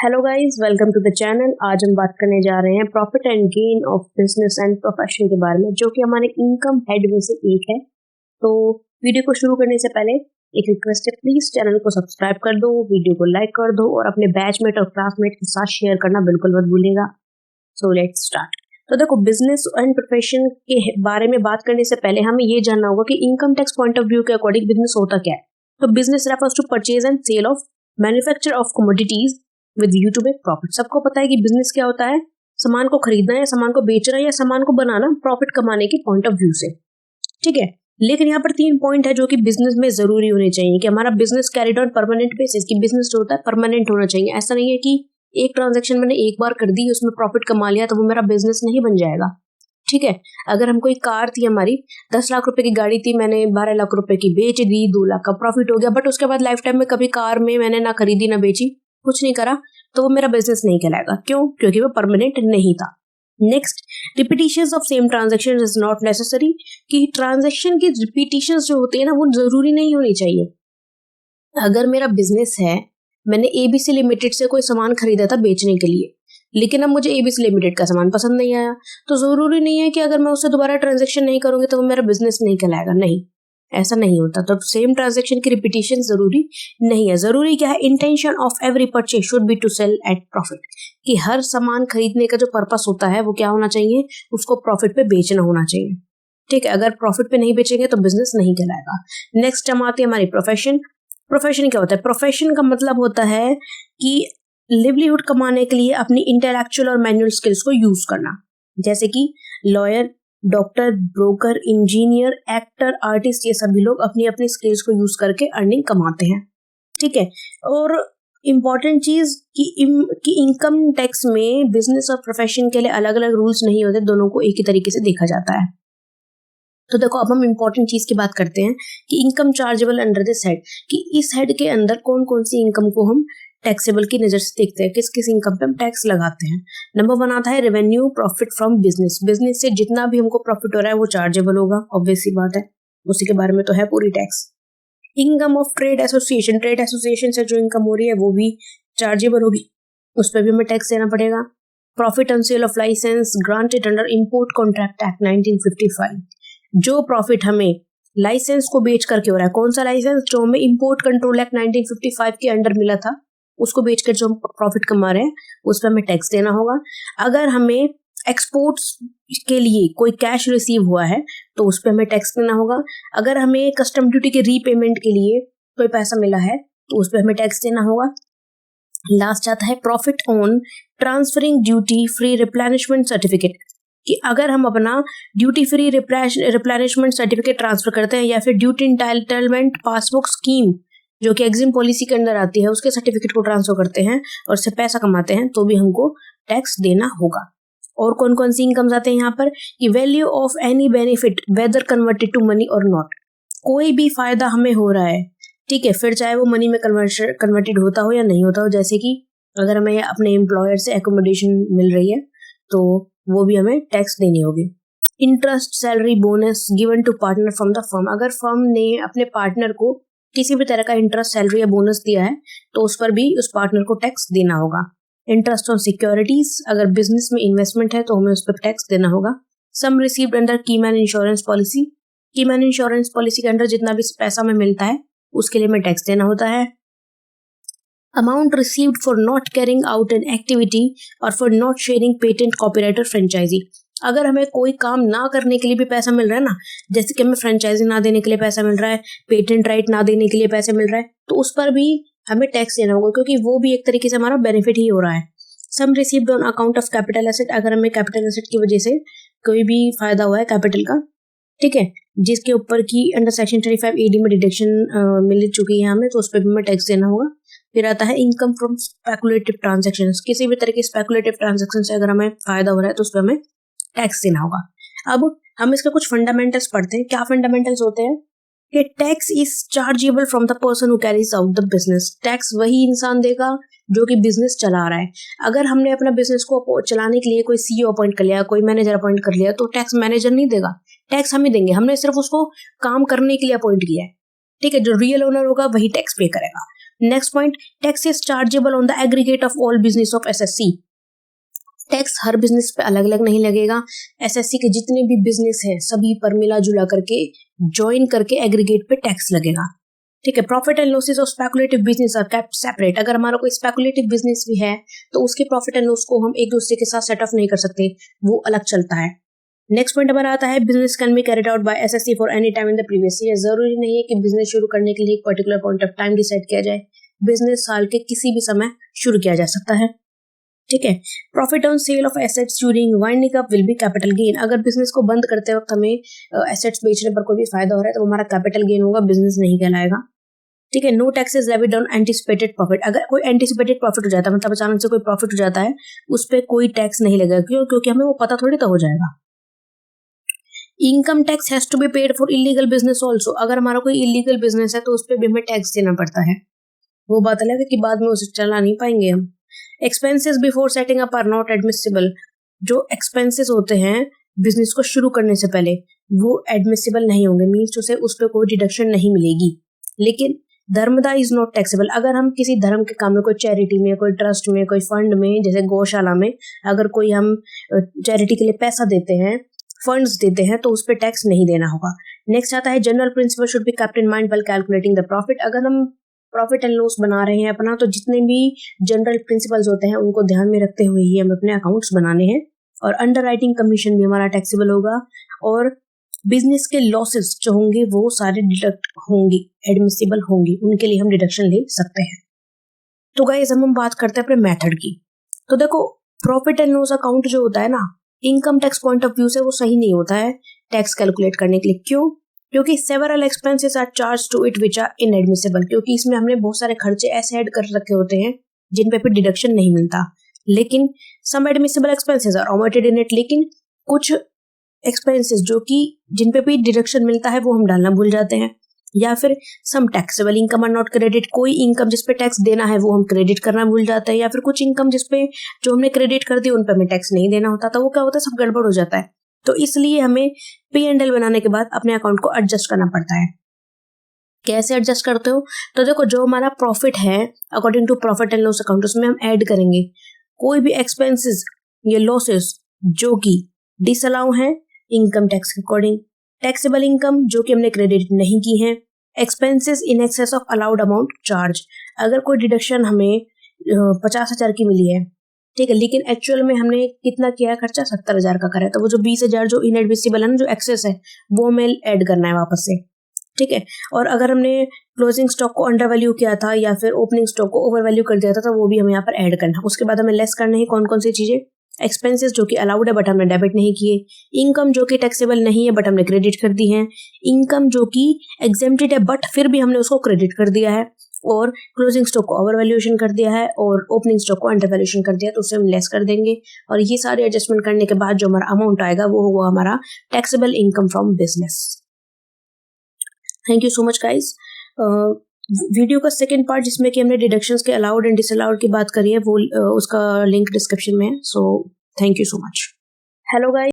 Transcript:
Hello guys, welcome to the channel. आज हम बात करने जा रहे हैं profit and gain of business and profession के बारे में, जो कि हमारे इनकम हेड में से एक है। तो वीडियो को शुरू करने से पहले एक रिक्वेस्ट है, प्लीज चैनल को सब्सक्राइब कर दो, वीडियो को लाइक कर दो और अपने बैचमेट और क्लासमेट के साथ शेयर करना बिल्कुल मत भूलिएगा। So let's start. तो देखो, बिजनेस एंड प्रोफेशन के बारे में बात करने से पहले हमें ये जानना होगा कि income tax point of view के अकॉर्डिंग बिजनेस होता क्या है। तो business refers to purchase and sale of manufacture of commodities with view to make profit. सबको पता है कि बिजनेस क्या होता है, सामान को खरीदना या सामान को बेचना या सामान को बनाना प्रॉफिट कमाने के पॉइंट ऑफ व्यू से। ठीक है, लेकिन यहाँ पर 3 पॉइंट है जो कि बिजनेस में जरूरी होने चाहिए कि हमारा business carried on permanent basis, की बिजनेस जो होता है परमानेंट होना चाहिए। ऐसा नहीं है कि एक ट्रांजेक्शन मैंने एक बार कर दी, उसमें प्रॉफिट कमा लिया तो वो मेरा बिजनेस नहीं बन जाएगा। ठीक है, अगर हम कोई कार थी, हमारी 10 लाख रुपए की गाड़ी थी, मैंने 12 लाख रुपए की बेच दी, 2 लाख का प्रॉफिट हो गया, बट उसके बाद लाइफ टाइम में कभी कार में मैंने ना खरीदी ना बेची, कुछ नहीं करा, तो वो मेरा बिजनेस नहीं कहलाएगा। क्यों? क्योंकि वो परमानेंट नहीं था। Next, repetitions of same transaction is not necessary, कि ट्रांजैक्शन की रिपीटिशंस जो होती है ना, वो जरूरी नहीं होनी चाहिए। अगर मेरा बिजनेस है, मैंने एबीसी लिमिटेड से कोई सामान खरीदा था बेचने के लिए, लेकिन अब मुझे एबीसी लिमिटेड का सामान पसंद नहीं आया, तो जरूरी नहीं है कि अगर मैं उससे दोबारा ट्रांजैक्शन नहीं करूंगी तो वो मेरा बिजनेस नहीं कहलाएगा। नहीं, ऐसा नहीं होता। तो सेम ट्रांजैक्शन की रिपीटिशन जरूरी नहीं है। जरूरी क्या है? Intention of every purchase should be to sell at profit, कि हर सामान खरीदने का जो पर्पस होता है वो क्या होना चाहिए, उसको प्रॉफिट पे बेचना होना चाहिए। ठीक है, अगर प्रॉफिट पे नहीं बेचेंगे तो बिजनेस नहीं कहलाएगा। नेक्स्ट हम आते हैं हमारी प्रोफेशन। प्रोफेशन क्या होता है? प्रोफेशन का मतलब होता है कि लिवलीहुड कमाने के लिए अपनी इंटेलेक्चुअल और मैनुअल स्किल्स को यूज करना, जैसे कि lawyer, doctor, broker, engineer, actor, artist, ये सभी लोग अपनी अपनी स्किल्स को यूज करके अर्निंग कमाते हैं। ठीक है, और इम्पॉर्टेंट चीज कि इनकम टैक्स में बिजनेस और प्रोफेशन के लिए अलग अलग रूल्स नहीं होते, दोनों को एक ही तरीके से देखा जाता है। तो देखो, अब हम इम्पोर्टेंट चीज की बात करते हैं कि income chargeable under this head, कि इस हेड के अंदर कौन कौन सी इनकम को हम टैक्सेबल की नजर से देखते हैं, किस किस इनकम पे हम टैक्स लगाते हैं। नंबर 1 आता है revenue profit from business. Business से जितना भी हमको प्रॉफिट हो रहा है वो चार्जेबल होगा, ऑब्वियस सी बात है, उसी के बारे में तो है पूरी tax. Income of trade association, trade association से जो इनकम हो रही है वो भी चार्जेबल होगी, उस पर भी हमें टैक्स देना पड़ेगा। Profit on sale of license granted under import contract act 1955, जो प्रॉफिट हमें लाइसेंस को बेच करके हो रहा है, कौन सा लाइसेंस? जो हमें इंपोर्ट कंट्रोल एक्ट 1955 के अंडर मिला था, उसको बेचकर जो हम प्रॉफिट कमा रहे हैं उस पर हमें टैक्स देना होगा। अगर हमें एक्सपोर्ट्स के लिए कोई कैश रिसीव हुआ है तो उस पर हमें टैक्स देना होगा। अगर हमें कस्टम ड्यूटी के रीपेमेंट के लिए कोई पैसा मिला है तो उस पर हमें टैक्स देना होगा। लास्ट आता है profit on transferring duty free replenishment certificate, कि अगर हम अपना duty free replenishment certificate transfer करते हैं या फिर ड्यूटी इंटाइटलमेंट पासबुक स्कीम जो कि एग्जिम पॉलिसी के अंदर आती है, उसके सर्टिफिकेट को ट्रांसफर करते हैं और उससे पैसा कमाते हैं, तो भी हमको टैक्स देना होगा। और कौन कौन सी इनकम्स आते हैं यहाँ पर? कि value of any benefit whether converted to money or not, कोई भी फायदा हमें हो रहा है, ठीक है, फिर चाहे वो मनी में कन्वर्टेड होता हो या नहीं होता हो, जैसे कि अगर हमें अपने एम्प्लॉयर से एकोमोडेशन मिल रही है तो वो भी हमें टैक्स देनी होगी। Interest, salary, bonus given to partner from the firm, अगर फर्म ने अपने पार्टनर को किसी भी तरह का इंटरेस्ट, सैलरी या बोनस दिया है तो उस पर भी उस पार्टनर को टैक्स देना होगा। इंटरेस्ट ऑन सिक्योरिटीज, अगर बिजनेस में इन्वेस्टमेंट है तो हमें उस पर टैक्स देना होगा। Sum received under keyman insurance policy, keyman insurance policy के अंदर जितना भी पैसा हमें मिलता है उसके लिए हमें टैक्स देना होता है। Amount received for not carrying out an activity और for not sharing patent, copyright और फ्रेंचाइजी, अगर हमें कोई काम ना करने के लिए भी पैसा मिल रहा है ना, जैसे कि हमें फ्रेंचाइजी ना देने के लिए पैसा मिल रहा है, पेटेंट राइट ना देने के लिए पैसे मिल रहा है, तो उस पर भी हमें टैक्स देना होगा, क्योंकि वो भी एक तरीके से हमारा बेनिफिट ही हो रहा है। Sum received on account of capital asset, अगर हमें कैपिटल एसेट की वजह से कोई भी फायदा हुआ है कैपिटल का, ठीक है, जिसके ऊपर की अंडर सेक्शन 35 AD में डिडक्शन मिल चुकी है हमें, तो उस पर भी हमें टैक्स देना होगा। फिर आता है इनकम फ्रॉम स्पेकुलेटिव ट्रांजेक्शन, किसी भी तरह के स्पेकुलेटिव ट्रांजेक्शन से अगर हमें फायदा हो रहा है तो उस पर हमें टैक्स देना होगा। अब हम इसके कुछ फंडामेंटल्स पढ़ते हैं। क्या फंडामेंटल्स होते हैं? कि tax is chargeable from the person who carries out the business, tax वही इंसान देगा जो कि बिजनेस चला रहा है। अगर हमने अपना बिजनेस को चलाने के लिए कोई CEO अपॉइंट कर लिया, कोई मैनेजर अपॉइंट कर लिया, तो टैक्स मैनेजर नहीं देगा, टैक्स हम ही देंगे, हमने सिर्फ उसको काम करने के लिए अपॉइंट किया है। ठीक है, जो रियल ओनर होगा वही टैक्स पे करेगा। Next point, tax is chargeable on the aggregate of all business of SSC. Tax her business पे अलग अलग नहीं लगेगा, एसएससी के जितने भी बिजनेस है सभी पर मिला जुला करके ज्वाइन करके एग्रीगेट पे टैक्स लगेगा। ठीक है। Profit and losses of speculative business are kept separate. अगर हमारा कोई स्पेकुलेटिव बिजनेस भी है तो उसके प्रॉफिट एंड लॉस को हम एक दूसरे के साथ सेट ऑफ नहीं कर सकते, वो अलग चलता है। नेक्स्ट पॉइंट हमारा आता है, business can be carried out by SSC for any time in the previous year. जरूरी नहीं है कि बिजनेस शुरू करने के लिए एक particular point of time decide किया जाए, बिजनेस साल के किसी भी समय शुरू किया जा सकता है। ठीक है। Profit on sale of assets during winding up will be capital gain. अगर बिजनेस को बंद करते वक्त हमें एसेट्स बेचने पर कोई भी फायदा हो रहा है तो हमारा कैपिटल गेन होगा, बिजनेस नहीं कहलाएगा। ठीक है। No taxes levied on anticipated profit. अगर कोई एंटिसिपेटेड प्रॉफिट हो जाता है, मतलब अचानक से कोई प्रॉफिट हो जाता है, उस पर कोई टैक्स नहीं लगेगा। क्यों? क्योंकि हमें वो पता थोड़ी तो हो जाएगा। Income tax has to be paid for illegal business also. अगर हमारा कोई इलीगल बिजनेस है तो उस पर भी हमें टैक्स देना पड़ता है, वो बात अलग है कि बाद में उसे चला नहीं पाएंगे हम। Expenses before setting up are not admissible. जो एक्सपेंसेस होते हैं बिजनेस को शुरू करने से पहले वो एडमिसिबल नहीं होंगे, मीन्स उसे उस पर कोई डिडक्शन नहीं मिलेगी। लेकिन धर्मदा इज नॉट टैक्सेबल। अगर हम किसी धर्म के काम में, कोई चैरिटी में, कोई ट्रस्ट में, कोई फंड में, जैसे गौशाला में, अगर कोई हम चैरिटी के लिए पैसा देते हैं, फंड्स देते हैं, तो उस पर टैक्स नहीं देना होगा। नेक्स्ट आता है, general principle should be kept in mind while calculating the profit. अगर हम प्रॉफिट एंड लॉस बना रहे हैं अपना, तो जितने भी जनरल प्रिंसिपल्स होते हैं उनको ध्यान में रखते हुए ही हमें अपने अकाउंट्स बनाने हैं। और अंडर राइटिंग कमीशन भी हमारा टैक्सेबल होगा, और बिजनेस के लॉसेस जो होंगे वो सारे डिडक्ट होंगी, एडमिसिबल होंगी, उनके लिए हम डिडक्शन ले सकते हैं। तो गाइस हम बात करते हैं अपने मेथड की। तो देखो, प्रॉफिट एंड लॉस अकाउंट जो होता है ना, income tax point of view से वो सही नहीं होता है टैक्स कैलकुलेट करने के लिए। क्यों? क्योंकि several expenses are charge to it which are inadmissible. क्योंकि इसमें हमने बहुत सारे खर्चे ऐसे ऐड कर रखे होते हैं जिन पे फिर डिडक्शन नहीं मिलता। लेकिन some admissible expenses are omitted in it. लेकिन कुछ एक्सपेंसेस जो कि जिन पे भी डिडक्शन मिलता है वो हम डालना भूल जाते हैं। या फिर some taxable income are not credit. कोई इनकम जिस पे टैक्स देना है वो हम क्रेडिट करना भूल जाते हैं। या फिर कुछ इनकम जिस पे जो हमने क्रेडिट कर दी उन पे हमें टैक्स नहीं देना होता, तो वो क्या होता है, सब गड़बड़ हो जाता है। तो इसलिए हमें P&L बनाने के बाद अपने अकाउंट को एडजस्ट करना पड़ता है। कैसे एडजस्ट करते हो? तो देखो, जो हमारा प्रॉफिट है according to profit and loss account, उसमें हम ऐड करेंगे कोई भी एक्सपेंसेस या लॉसेस जो कि डिसअलाउ है इनकम टैक्स के अकॉर्डिंग, टैक्सेबल इनकम जो कि हमने क्रेडिट नहीं की है, expenses in excess of allowed amount charge. अगर कोई डिडक्शन हमें 50,000 की मिली है, ठीक है, लेकिन एक्चुअल में हमने कितना किया है खर्चा, 70,000 का करा है, तो वो जो 20,000 जो इनएडमिसिबल है ना, जो एक्सेस है, वो हमें ऐड करना है वापस से। ठीक है। और अगर हमने क्लोजिंग स्टॉक को अंडर वैल्यू किया था या फिर ओपनिंग स्टॉक को ओवर वैल्यू कर दिया था, तो वो भी हमें यहाँ पर ऐड करना है। उसके बाद हमें लेस करना है कौन कौन सी चीजें, एक्सपेंसेस जो कि अलाउड है बट हमने डेबिट नहीं किए, इनकम जो कि टैक्सेबल नहीं है बट हमने क्रेडिट कर दी है, इनकम जो कि एग्जेम्प्टेड है बट फिर भी हमने उसको क्रेडिट कर दिया है, और क्लोजिंग स्टॉक को ओवर वैल्यूएशन कर दिया है, और ओपनिंग स्टॉक को अंडर वैल्यूएशन कर दिया, तो उसे हम लेस कर देंगे। और ये सारे एडजस्टमेंट करने के बाद जो हमारा अमाउंट आएगा वो होगा हमारा taxable income from business. Thank you so much guys. Video का सेकेंड पार्ट जिसमें कि हमने डिडक्शंस के अलाउड एंड डिसअलाउड की बात करी है, वो उसका लिंक डिस्क्रिप्शन में है। So thank you so much. Hello guys.